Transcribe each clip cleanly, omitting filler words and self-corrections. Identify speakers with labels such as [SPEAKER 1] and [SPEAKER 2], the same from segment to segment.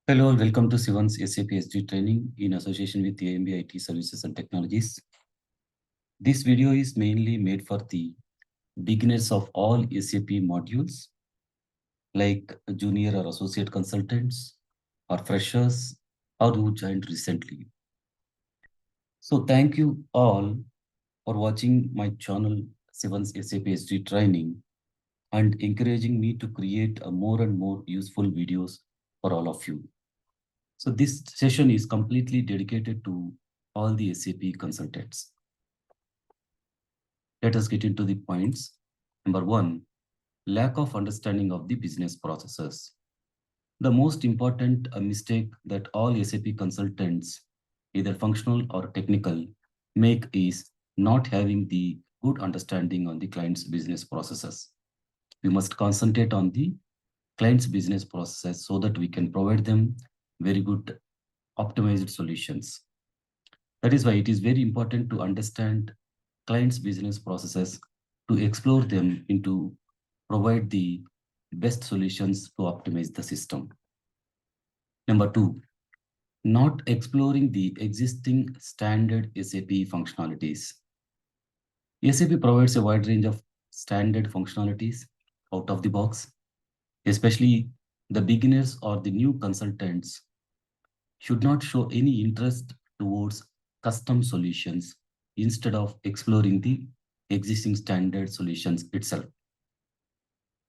[SPEAKER 1] Hello and welcome to Sivan'S SAP SD Training in association with AMB IT Services and Technologies. This video is mainly made for the beginners of all SAP modules, like junior or associate consultants, or freshers, or who joined recently. So thank you all for watching my channel Sivan'S SAP SD Training and encouraging me to create a more and more useful videos for all of you. So this session is completely dedicated to all the SAP consultants. Let us get into the points. Number one, lack of understanding of the business processes. The most important mistake that all SAP consultants, either functional or technical, make is not having the good understanding on the client's business processes. We must concentrate on the client's business processes so that we can provide them very good optimized solutions. That is why it is very important to understand clients' business processes, to explore them, and to provide the best solutions to optimize the system. Number two, not exploring the existing standard SAP functionalities. SAP provides a wide range of standard functionalities out of the box, especially the beginners or the new consultants should not show any interest towards custom solutions instead of exploring the existing standard solutions itself.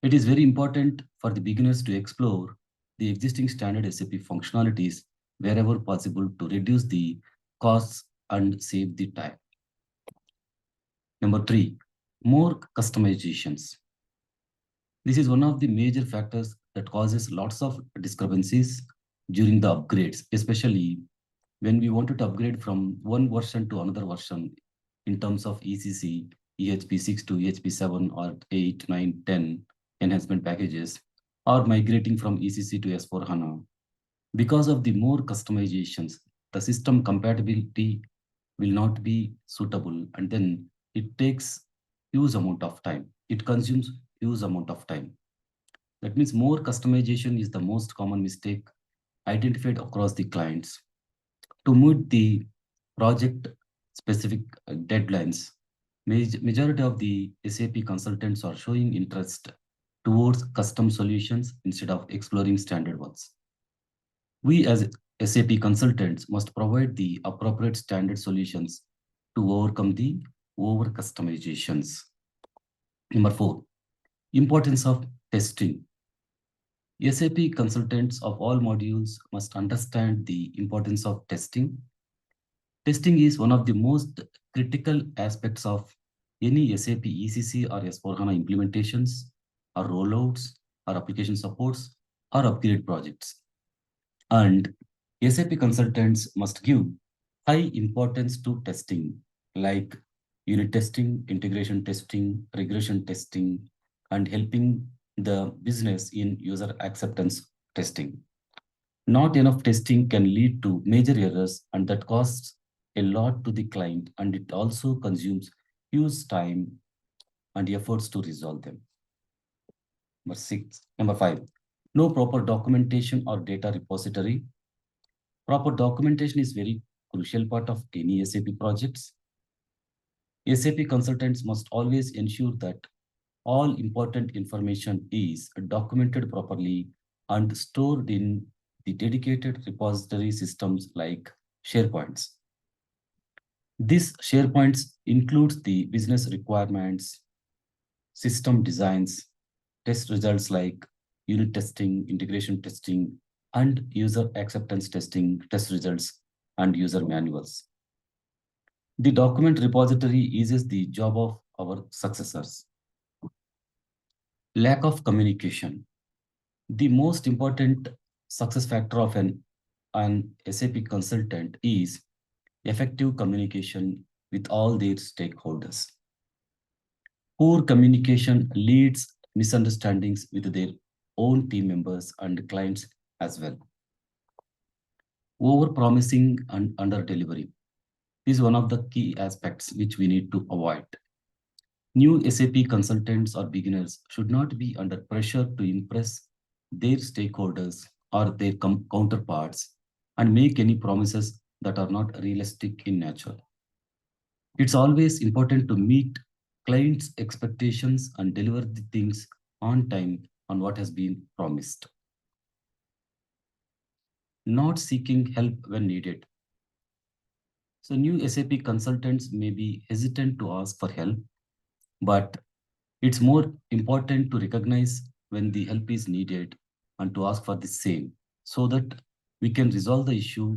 [SPEAKER 1] It is very important for the beginners to explore the existing standard SAP functionalities wherever possible to reduce the costs and save the time. Number three, more customizations. This is one of the major factors that causes lots of discrepancies during the upgrades, especially when we wanted to upgrade from one version to another version in terms of ECC, EHP 6 to EHP 7 or 8, 9, 10 enhancement packages, or migrating from ECC to S4HANA. Because of the more customizations, the system compatibility will not be suitable, and then it takes huge amount of time. It consumes huge amount of time. That means more customization is the most common mistake identified across the clients. To meet the project specific deadlines, majority of the SAP consultants are showing interest towards custom solutions instead of exploring standard ones. We as SAP consultants must provide the appropriate standard solutions to overcome the over customizations. Number four, importance of testing. SAP consultants of all modules must understand the importance of testing. Testing is one of the most critical aspects of any SAP ECC or S4HANA implementations or rollouts or application supports or upgrade projects. And SAP consultants must give high importance to testing, like unit testing, integration testing, regression testing, and helping the business in user acceptance testing. Not enough testing can lead to major errors, and that costs a lot to the client, and it also consumes huge time and efforts to resolve them. Number five, no proper documentation or data repository. Proper documentation is very crucial part of any SAP projects. SAP consultants must always ensure that all important information is documented properly and stored in the dedicated repository systems like SharePoints. This SharePoints includes the business requirements, system designs, test results like unit testing, integration testing, and user acceptance testing, test results, and user manuals. The document repository eases the job of our successors. Lack of communication. The most important success factor of an SAP consultant is effective communication with all their stakeholders. Poor communication leads misunderstandings with their own team members and clients as well. Over-promising and under-delivering is one of the key aspects which we need to avoid. New SAP consultants or beginners should not be under pressure to impress their stakeholders or their counterparts and make any promises that are not realistic in nature. It's always important to meet clients' expectations and deliver the things on time on what has been promised. Not seeking help when needed. So new SAP consultants may be hesitant to ask for help, but it's more important to recognize when the help is needed and to ask for the same so that we can resolve the issue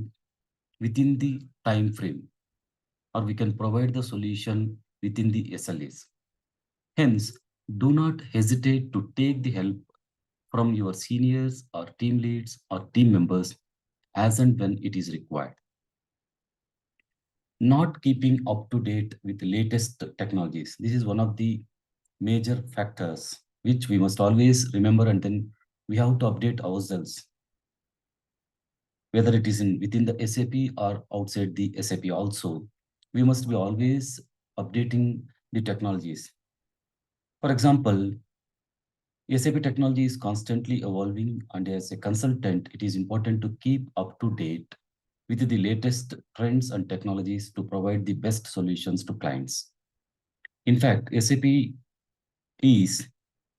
[SPEAKER 1] within the time frame, or we can provide the solution within the SLAs. Hence, do not hesitate to take the help from your seniors or team leads or team members as and when it is required. Not keeping up to date with the latest technologies. This is one of the major factors which we must always remember, and then we have to update ourselves, whether it is within the SAP or outside the SAP also. We must be always updating the technologies. For example, SAP technology is constantly evolving, and as a consultant, it is important to keep up to date with the latest trends and technologies to provide the best solutions to clients. In fact, SAP is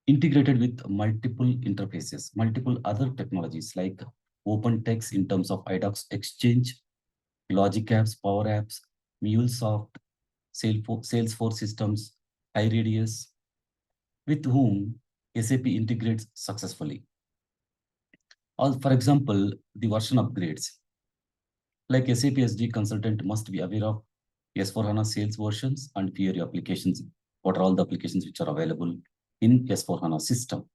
[SPEAKER 1] integrated with multiple interfaces, multiple other technologies like open text in terms of IDOCs exchange, Logic apps, Power apps, MuleSoft, Salesforce systems, iRadius, with whom SAP integrates successfully. Or, for example, the version upgrades. Like SAP SD consultant must be aware of S4HANA sales versions and Fiori applications. What are all the applications which are available in S4HANA system?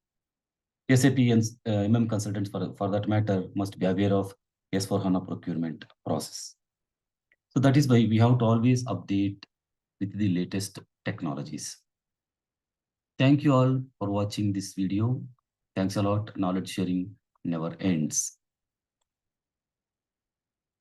[SPEAKER 1] SAP and consultants, for that matter, must be aware of S4HANA procurement process. So that is why we have to always update with the latest technologies. Thank you all for watching this video. Thanks a lot. Knowledge sharing never ends.